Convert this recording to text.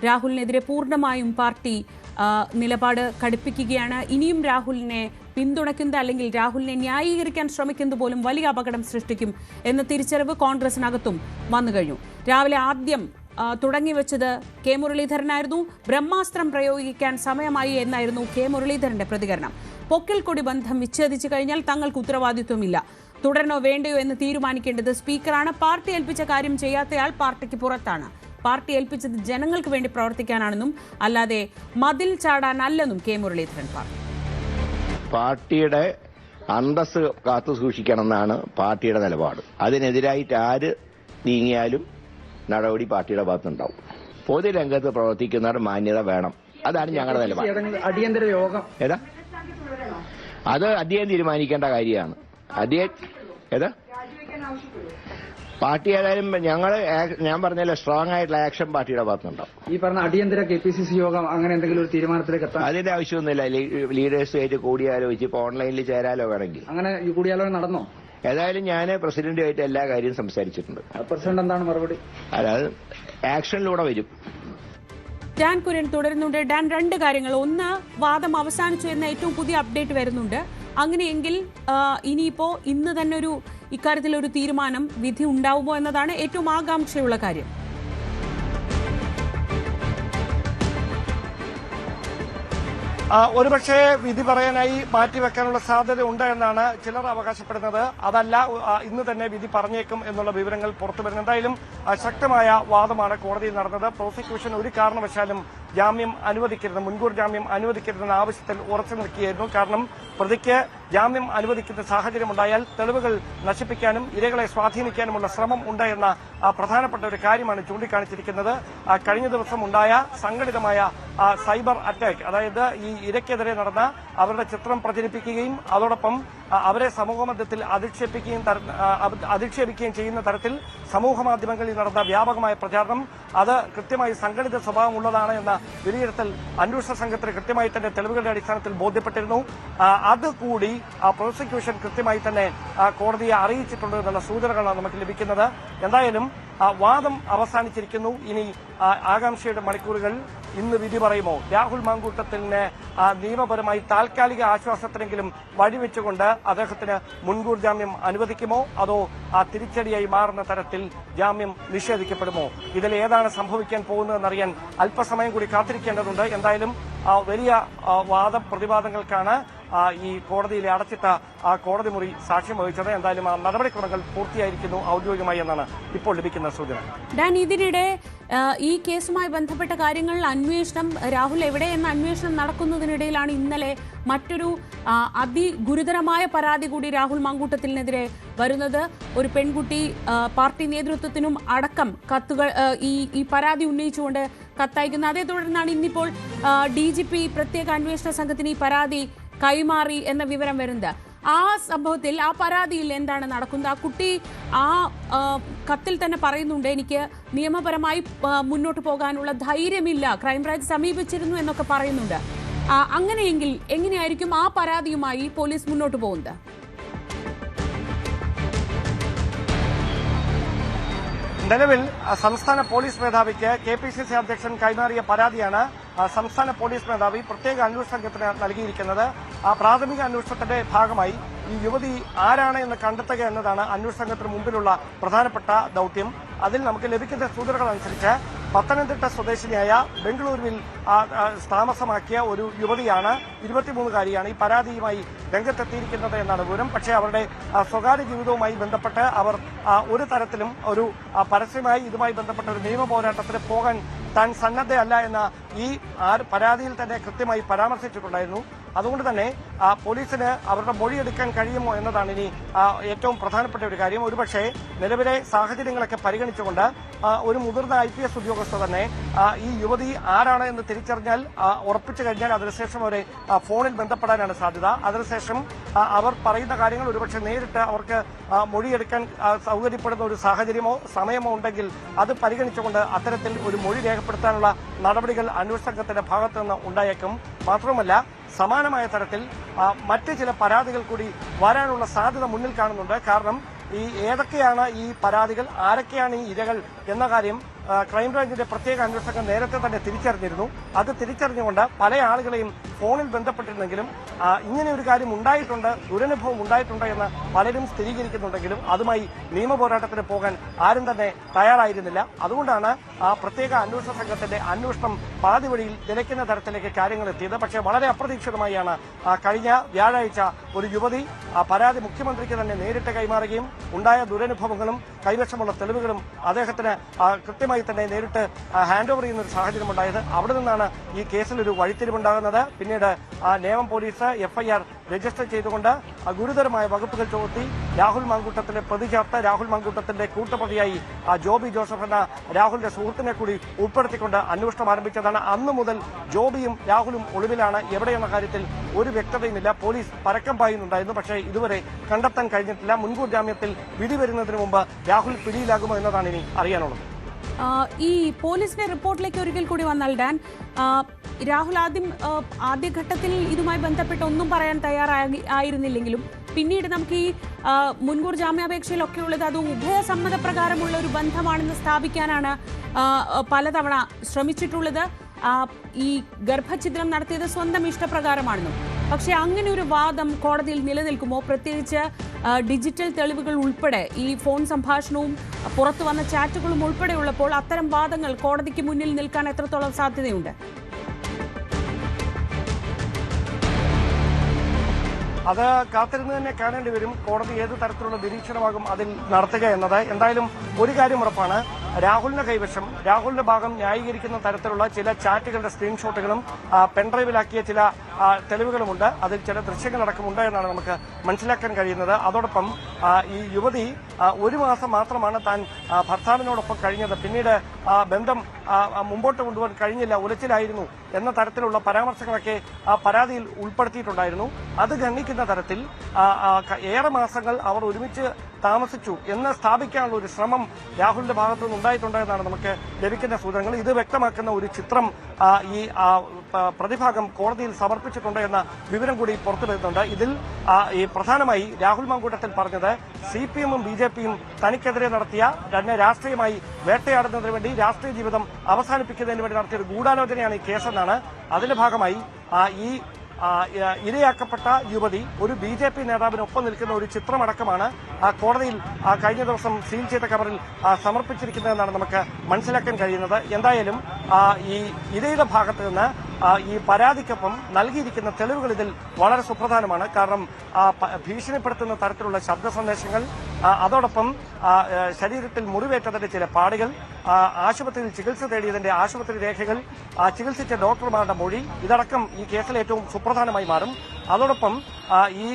രാഹുലിനെതിരെ പൂർണ്ണമായും പാർട്ടി നിലപാട് കടുപ്പിക്കുകയാണ്. ഇനിയും രാഹുലിനെ പിന്തുണയ്ക്കുന്നത് അല്ലെങ്കിൽ രാഹുലിനെ ന്യായീകരിക്കാൻ ശ്രമിക്കുന്നത് പോലും വലിയ അപകടം സൃഷ്ടിക്കും എന്ന തിരിച്ചറിവ് കോൺഗ്രസിനകത്തും വന്നു കഴിഞ്ഞു. രാവിലെ ആദ്യം തുടങ്ങിവെച്ചത് കെ മുരളീധരനായിരുന്നു. ബ്രഹ്മാസ്ത്രം പ്രയോഗിക്കാൻ സമയമായി എന്നായിരുന്നു കെ മുരളീധരന്റെ പ്രതികരണം. പൊക്കിൽ കൊടി ബന്ധം വിച്ഛേദിച്ചു കഴിഞ്ഞാൽ തങ്ങൾക്ക് ഉത്തരവാദിത്വമില്ല, തുടരണോ വേണ്ടയോ എന്ന് തീരുമാനിക്കേണ്ടത് സ്പീക്കറാണ്. പാർട്ടി ഏൽപ്പിച്ച കാര്യം ചെയ്യാത്തയാൾ പാർട്ടിക്ക് പുറത്താണ്. പാർട്ടി ഏൽപ്പിച്ചത് ജനങ്ങൾക്ക് വേണ്ടി പ്രവർത്തിക്കാനാണെന്നും അല്ലാതെ മതിൽ ചാടാനല്ലെന്നും കെ മുരളീധരൻ പറഞ്ഞു. പാർട്ടിയുടെ അന്തസ് കാത്തു സൂക്ഷിക്കണമെന്നാണ് പാർട്ടിയുടെ നിലപാട്. അതിനെതിരായിട്ട് ആര് നീങ്ങിയാലും നടപടി പാർട്ടിയുടെ ഭാഗത്തുണ്ടാവും. പൊതുരംഗത്ത് പ്രവർത്തിക്കുന്നവർ മാന്യത വേണം. അതാണ് ഞങ്ങളുടെ നിലപാട്. അടിയന്തര യോഗം ഏതാ അത് അദ്ദേഹം തീരുമാനിക്കേണ്ട കാര്യമാണ്. ഏതാ പാർട്ടി ഏതായാലും ഞാൻ പറഞ്ഞല്ലോ സ്ട്രോങ് ആയിട്ടുള്ള ആക്ഷൻ പാർട്ടിയുടെ ഭാഗത്തുണ്ടാവും. ഈ പറഞ്ഞ അടിയന്തര KPCC യോഗം അങ്ങനെ എന്തെങ്കിലും ഒരു തീരുമാനത്തിലേക്ക് എത്താൻ അതിന്റെ ആവശ്യമൊന്നുമില്ല. ലീഡേഴ്സുമായിട്ട് കൂടിയാലോചിച്ച് ഇപ്പൊ ഓൺലൈനിൽ ചേരാലോ വേണമെങ്കിൽ. അങ്ങനെ ഈ കൂടിയാലോചന നടന്നോ? ഏതായാലും ഞാൻ പ്രസിഡന്റുമായിട്ട് എല്ലാ കാര്യവും സംസാരിച്ചിട്ടുണ്ട്. പ്രസിഡന്റ് എന്താണ് മറുപടി? അതായത് ആക്ഷനിലൂടെ വരും. ഡാൻ കുര്യൻ തുടരുന്നുണ്ട്. ഡാൻ, രണ്ട് കാര്യങ്ങൾ. ഒന്ന്, വാദം അവസാനിച്ചു എന്ന ഏറ്റവും പുതിയ അപ്ഡേറ്റ് വരുന്നുണ്ട്. അങ്ങനെയെങ്കിൽ ഇനിയിപ്പോ ഇന്ന് തന്നെ ഇക്കാര്യത്തിൽ ഒരു തീരുമാനം, വിധി ഉണ്ടാവുമോ എന്നതാണ് ഏറ്റവും ആകാംക്ഷയുള്ള കാര്യം. ഒരുപക്ഷെ വിധി പറയാനായി മാറ്റിവെക്കാനുള്ള സാധ്യത ഉണ്ട് എന്നാണ് ചിലർ അവകാശപ്പെടുന്നത്. അതല്ല, ഇന്ന് തന്നെ വിധി പറഞ്ഞേക്കും എന്നുള്ള വിവരങ്ങൾ പുറത്തുവരുന്നു. എന്തായാലും ശക്തമായ വാദമാണ് കോടതിയിൽ നടന്നത്. പ്രോസിക്യൂഷൻ ഒരു കാരണവശാലും ജാമ്യം അനുവദിക്കരുത്, മുൻകൂർ ജാമ്യം അനുവദിക്കരുതെന്ന ആവശ്യത്തിൽ ഉറച്ചു നിൽക്കുകയായിരുന്നു. കാരണം പ്രതിക്ക് ജാമ്യം അനുവദിക്കുന്ന സാഹചര്യമുണ്ടായാൽ തെളിവുകൾ നശിപ്പിക്കാനും ഇരകളെ സ്വാധീനിക്കാനുമുള്ള ശ്രമം ഉണ്ട് എന്ന പ്രധാനപ്പെട്ട ഒരു കാര്യമാണ് ചൂണ്ടിക്കാണിച്ചിരിക്കുന്നത്. കഴിഞ്ഞ ദിവസം ഉണ്ടായ സംഘടിതമായ സൈബർ അറ്റാക്ക്, അതായത് ഈ ഇരയ്ക്കെതിരെ നടന്ന അവരുടെ ചിത്രം പ്രചരിപ്പിക്കുകയും അതോടൊപ്പം അവരെ സമൂഹമധ്യത്തിൽ അധിക്ഷേപിക്കുകയും ചെയ്യുന്ന തരത്തിൽ സമൂഹമാധ്യമങ്ങളിൽ നടന്ന വ്യാപകമായ പ്രചാരണം, അത് കൃത്യമായി സംഘടിത സ്വഭാവമുള്ളതാണ് എന്ന വിലയിരുത്തൽ അന്വേഷണ സംഘത്തിന് കൃത്യമായി തന്നെ തെളിവുകളുടെ അടിസ്ഥാനത്തിൽ ബോധ്യപ്പെട്ടിരുന്നു. അതുകൂടി പ്രോസിക്യൂഷൻ കൃത്യമായി തന്നെ കോടതിയെ അറിയിച്ചിട്ടുണ്ട് എന്നുള്ള സൂചനകളാണ് നമുക്ക് ലഭിക്കുന്നത്. എന്തായാലും വാദം അവസാനിച്ചിരിക്കുന്നു. ഇനി ആകാംക്ഷയുടെ മണിക്കൂറുകൾ. ഇന്ന് വിധി പറയുമോ? രാഹുൽ മാങ്കൂട്ടത്തിന് നിയമപരമായി താൽക്കാലിക ആശ്വാസത്തിനെങ്കിലും വഴിവെച്ചുകൊണ്ട് അദ്ദേഹത്തിന് മുൻകൂർ ജാമ്യം അനുവദിക്കുമോ, അതോ തിരിച്ചടിയായി മാറുന്ന തരത്തിൽ ജാമ്യം നിഷേധിക്കപ്പെടുമോ? ഇതിൽ ഏതാണ് സംഭവിക്കാൻ പോകുന്നതെന്നറിയാൻ അല്പസമയം കൂടി കാത്തിരിക്കേണ്ടതുണ്ട്. എന്തായാലും വലിയ പ്രതിവാദങ്ങൾക്കാണ് ഈ കോടതിയിലെ അടച്ചിട്ട കോടതി മുറി സാക്ഷ്യം വഹിച്ചത്. എന്തായാലും നടപടിക്രമങ്ങൾ പൂർത്തിയായിരിക്കുന്നു ഔദ്യോഗികമായി എന്നാണ് ഇപ്പോൾ ലഭിക്കുന്ന സൂചന. ഡാൻ, ഇതിനിടെ ഈ കേസുമായി ബന്ധപ്പെട്ട കാര്യങ്ങൾ അന്വേഷണം, രാഹുൽ എവിടെ എന്ന അന്വേഷണം നടക്കുന്നതിനിടയിലാണ് ഇന്നലെ മറ്റൊരു അതിഗുരുതരമായ പരാതി കൂടി രാഹുൽ മാങ്കൂട്ടത്തിനെതിരെ വരുന്നത്. ഒരു പെൺകുട്ടി പാർട്ടി നേതൃത്വത്തിനും അടക്കം കത്തുകൾ ഈ പരാതി ഉന്നയിച്ചുകൊണ്ട് കത്തയക്കുന്നു. അതേ തുടർന്നാണ് ഇന്നിപ്പോൾ DGP പ്രത്യേക അന്വേഷണ സംഘത്തിന് ഈ പരാതി കൈമാറി എന്ന വിവരം വരുന്നത്. ആ സംഭവത്തിൽ, ആ പരാതിയിൽ എന്താണ് നടക്കുന്നത്? ആ കുട്ടി കത്തിൽ തന്നെ പറയുന്നുണ്ട്, എനിക്ക് നിയമപരമായി മുന്നോട്ട് പോകാനുള്ള ധൈര്യമില്ല, ക്രൈംബ്രാഞ്ച് സമീപിച്ചിരുന്നു എന്നൊക്കെ പറയുന്നുണ്ട്. അങ്ങനെയെങ്കിൽ എങ്ങനെയായിരിക്കും ആ പരാതിയുമായി പോലീസ് മുന്നോട്ട് പോകുന്നത്? നിലവിൽ സംസ്ഥാന പോലീസ് മേധാവിക്ക് KPCC അധ്യക്ഷൻ കൈമാറിയ പരാതിയാണ് സംസ്ഥാന പോലീസ് മേധാവി പ്രത്യേക അന്വേഷണ സംഘത്തിന് നൽകിയിരിക്കുന്നത്. പ്രാഥമിക അന്വേഷണത്തിന്റെ ഭാഗമായി ഈ യുവതി ആരാണ് എന്ന് കണ്ടെത്തുക എന്നതാണ് അന്വേഷണ സംഘത്തിന് മുമ്പിലുള്ള പ്രധാനപ്പെട്ട ദൌത്യം. അതിൽ നമുക്ക് ലഭിക്കുന്ന സൂചനകൾ അനുസരിച്ച് പത്തനംതിട്ട സ്വദേശിനിയായ ബംഗളൂരുവിൽ താമസമാക്കിയ ഒരു യുവതിയാണ്, 23-കാരിയാണ്, ഈ പരാതിയുമായി രംഗത്തെത്തിയിരിക്കുന്നത് എന്നാണ് വിവരം. പക്ഷേ അവരുടെ സ്വകാര്യ ജീവിതവുമായി ബന്ധപ്പെട്ട് അവർ ഒരു തരത്തിലും ഒരു പരസ്യമായി ഇതുമായി ബന്ധപ്പെട്ട ഒരു നിയമ പോരാട്ടത്തിന് പോകാൻ താൻ സന്നദ്ധയല്ല എന്ന ഈ പരാതിയിൽ തന്നെ കൃത്യമായി പരാമർശിച്ചിട്ടുണ്ടായിരുന്നു. അതുകൊണ്ട് തന്നെ പോലീസിന് അവരുടെ മൊഴിയെടുക്കാൻ കഴിയുമോ എന്നതാണ് ഇനി ഏറ്റവും പ്രധാനപ്പെട്ട ഒരു കാര്യം. ഒരുപക്ഷെ നിലവിലെ സാഹചര്യങ്ങളൊക്കെ പരിഗണിച്ചുകൊണ്ട് ഒരു മുതിർന്ന IPS ഉദ്യോഗസ്ഥ തന്നെ ഈ യുവതി ആരാണ് എന്ന് തിരിച്ചറിഞ്ഞാൽ, ഉറപ്പിച്ചു കഴിഞ്ഞാൽ അതിനുശേഷം അവരെ ഫോണിൽ ബന്ധപ്പെടാനാണ് സാധ്യത. അതിനുശേഷം അവർ പറയുന്ന കാര്യങ്ങൾ ഒരുപക്ഷെ നേരിട്ട് അവർക്ക് മൊഴിയെടുക്കാൻ സൗകര്യപ്പെടുന്ന ഒരു സാഹചര്യമോ സമയമോ ഉണ്ടെങ്കിൽ അത് പരിഗണിച്ചുകൊണ്ട് അത്തരത്തിൽ ഒരു മൊഴി രേഖപ്പെടുത്താനുള്ള നടപടികൾ അന്വേഷണ സംഘത്തിന്റെ ഭാഗത്തു നിന്ന് ഉണ്ടായേക്കും. മാത്രമല്ല, സമാനമായ തരത്തിൽ മറ്റ് ചില പരാതികൾ കൂടി വരാനുള്ള സാധ്യത മുന്നിൽ കാണുന്നുണ്ട്. കാരണം ഏതൊക്കെയാണ് ഈ പരാതികൾ, ആരൊക്കെയാണ് ഈ ഇരകൾ എന്ന കാര്യം ക്രൈംബ്രാഞ്ചിന്റെ പ്രത്യേക അന്വേഷകർ നേരത്തെ തന്നെ തിരിച്ചറിഞ്ഞിരുന്നു. അത് തിരിച്ചറിഞ്ഞുകൊണ്ട് പല ആളുകളെയും ഫോണിൽ ബന്ധപ്പെട്ടിരുന്നെങ്കിലും ഇങ്ങനെ ഒരു കാര്യം ഉണ്ടായിട്ടുണ്ട്, ദുരനുഭവം ഉണ്ടായിട്ടുണ്ട് എന്ന് പലരും സ്ഥിരീകരിക്കുന്നുണ്ടെങ്കിലും അതുമായി നിയമപോരാട്ടത്തിന് പോകാൻ ആരും തന്നെ തയ്യാറായിരുന്നില്ല. അതുകൊണ്ടാണ് ആ പ്രത്യേക അന്വേഷണ സംഘത്തിന്റെ അന്വേഷണം പാതി വഴിയിൽ നിലയ്ക്കുന്ന തരത്തിലേക്ക് കാര്യങ്ങൾ എത്തിയത്. പക്ഷേ വളരെ അപ്രതീക്ഷിതമായാണ് കഴിഞ്ഞ വ്യാഴാഴ്ച ഒരു യുവതി പരാതി മുഖ്യമന്ത്രിക്ക് തന്നെ നേരിട്ട് കൈമാറുകയും ഉണ്ടായ ദുരനുഭവങ്ങളും കൈവശമുള്ള തെളിവുകളും അദ്ദേഹത്തിന് കൃത്യമായി തന്നെ നേരിട്ട് ഹാൻഡ് ഓവർ ചെയ്യുന്ന ഒരു സാഹചര്യം ഉണ്ടായത്. അവിടെ നിന്നാണ് ഈ കേസിൽ ഒരു വഴിത്തിരിവുണ്ടാകുന്നത്. പിന്നീട് നേമം പോലീസ് FIR രജിസ്റ്റർ ചെയ്തുകൊണ്ട് ഗുരുതരമായ വകുപ്പുകൾ ചുമത്തി രാഹുൽ മാങ്കൂട്ടത്തിലെ പ്രതി ചേർത്ത് രാഹുൽ മാങ്കൂട്ടത്തിന്റെ കൂട്ടുപ്രതിയായി ജോബി ജോസഫ് എന്ന രാഹുലിന്റെ സുഹൃത്തിനെ കൂടി ഉൾപ്പെടുത്തിക്കൊണ്ട് അന്വേഷണം ആരംഭിച്ചതാണ്. അന്നു മുതൽ ജോബിയും രാഹുലും ഒളിവിലാണ്. എവിടെയെന്ന കാര്യത്തിൽ ഒരു വ്യക്തതയുമില്ല. പോലീസ് പരക്കം പായുന്നുണ്ടായിരുന്നു, പക്ഷേ ഇതുവരെ കണ്ടെത്താൻ കഴിഞ്ഞിട്ടില്ല. മുൻകൂർ ജാമ്യത്തിൽ വിധി വരുന്നതിന് മുമ്പ് രാഹുൽ പിടിയിലാകുമോ എന്നതാണ് ഇനി അറിയാനുള്ളത്. ഈ പോലീസിന്റെ റിപ്പോർട്ടിലേക്ക് ഒരിക്കൽ കൂടി വന്നാൽ ഡാൻ, രാഹുൽ ആദ്യഘട്ടത്തിൽ ഇതുമായി ബന്ധപ്പെട്ട് ഒന്നും പറയാൻ തയ്യാറായിരുന്നില്ലെങ്കിലും പിന്നീട് നമുക്ക് ഈ മുൻകൂർ ജാമ്യാപേക്ഷയിലൊക്കെ ഉള്ളത് അത് ഉഭയസമ്മതപ്രകാരമുള്ള ഒരു ബന്ധമാണെന്ന് സ്ഥാപിക്കാനാണ് പലതവണ ശ്രമിച്ചിട്ടുള്ളത്. ഈ ഗർഭഛിദ്രം നടത്തിയത് സ്വന്തം ഇഷ്ടപ്രകാരമാണെന്നും. പക്ഷെ അങ്ങനെ ഒരു വാദം കോടതിയിൽ നിലനിൽക്കുമോ? പ്രത്യേകിച്ച് ഡിജിറ്റൽ തെളിവുകൾ ഉൾപ്പെടെ ഈ ഫോൺ സംഭാഷണവും പുറത്തു വന്ന ചാറ്റുകളും ഉൾപ്പെടെയുള്ളപ്പോൾ അത്തരം വാദങ്ങൾ കോടതിക്ക് മുന്നിൽ നിൽക്കാൻ എത്രത്തോളം സാധ്യതയുണ്ട്? അത് കാത്തിരുന്ന് തന്നെ കാണേണ്ടി വരും. കോടതി ഏത് തരത്തിലുള്ള നിരീക്ഷണമാകും അതിൽ നടത്തുക എന്നത്. എന്തായാലും ഒരു കാര്യം ഉറപ്പാണ്, രാഹുലിന്റെ കൈവശം രാഹുലിന്റെ ഭാഗം ന്യായീകരിക്കുന്ന തരത്തിലുള്ള ചില ചാറ്റുകളുടെ സ്ക്രീൻഷോട്ടുകളും പെൻഡ്രൈവിലാക്കിയ ചില തെളിവുകളുമുണ്ട്. അതിൽ ചില ദൃശ്യങ്ങളടക്കമുണ്ട് എന്നാണ് നമുക്ക് മനസ്സിലാക്കാൻ കഴിയുന്നത്. അതോടൊപ്പം ഈ യുവതി 1 മാസം മാത്രമാണ് താൻ ഭർത്താവിനോടൊപ്പം കഴിഞ്ഞത്, പിന്നീട് ബന്ധം മുമ്പോട്ട് കൊണ്ടുപോകാൻ കഴിഞ്ഞില്ല, ഉലച്ചിലായിരുന്നു എന്ന തരത്തിലുള്ള പരാമർശങ്ങളൊക്കെ പരാതിയിൽ ഉൾപ്പെടുത്തിയിട്ടുണ്ടായിരുന്നു. അത് ഗണ്ണിക്കുന്ന തരത്തിൽ ഏറെ മാസങ്ങൾ അവർ ഒരുമിച്ച് താമസിച്ചു എന്ന് സ്ഥാപിക്കാനുള്ള ഒരു ശ്രമം രാഹുലിന്റെ ഭാഗത്തുനിന്ന് ഉണ്ടായിട്ടുണ്ട് എന്നാണ് നമുക്ക് ലഭിക്കുന്ന സൂചനകൾ. ഇത് വ്യക്തമാക്കുന്ന ഒരു ചിത്രം ഈ പ്രതിഭാഗം കോടതിയിൽ സമർപ്പിച്ചിട്ടുണ്ട് എന്ന വിവരം കൂടി പുറത്തു വരുന്നുണ്ട്. ഇതിൽ ഈ പ്രധാനമായി രാഹുൽ മാങ്കൂട്ടത്തിൽ പറഞ്ഞത് CPM-ഉം BJP-യും തനിക്കെതിരെ നടത്തിയ തന്നെ രാഷ്ട്രീയമായി വേട്ടയാടുന്നതിന് വേണ്ടി, രാഷ്ട്രീയ ജീവിതം അവസാനിപ്പിക്കുന്നതിന് വേണ്ടി നടത്തിയ ഒരു ഗൂഢാലോചനയാണ് ഈ കേസെന്നാണ്. അതിന്റെ ഭാഗമായി ഈ ഇരയാക്കപ്പെട്ട യുവതി ഒരു BJP നേതാവിനൊപ്പം നിൽക്കുന്ന ഒരു ചിത്രമടക്കമാണ് കോടതിയിൽ കഴിഞ്ഞ ദിവസം സീൽ ചെയ്ത കവറിൽ സമർപ്പിച്ചിരിക്കുന്നതെന്നാണ് നമുക്ക് മനസ്സിലാക്കാൻ കഴിയുന്നത്. എന്തായാലും ഈ ഇരയുടെ ഭാഗത്ത് നിന്ന് ഈ പരാതിക്കൊപ്പം നൽകിയിരിക്കുന്ന തെളിവുകൾ ഇതിൽ വളരെ സുപ്രധാനമാണ്. കാരണം ഭീഷണിപ്പെടുത്തുന്ന തരത്തിലുള്ള ശബ്ദ സന്ദേശങ്ങൾ, അതോടൊപ്പം ശരീരത്തിൽ മുറിവേറ്റതിന്റെ ചില പാടുകൾ, ആശുപത്രിയിൽ ചികിത്സ തേടിയതിന്റെ ആശുപത്രി രേഖകൾ, ചികിത്സിച്ച ഡോക്ടർമാരുടെ മൊഴി, ഇതടക്കം ഈ കേസിൽ ഏറ്റവും സുപ്രധാനമായി മാറും. അതോടൊപ്പം ഈ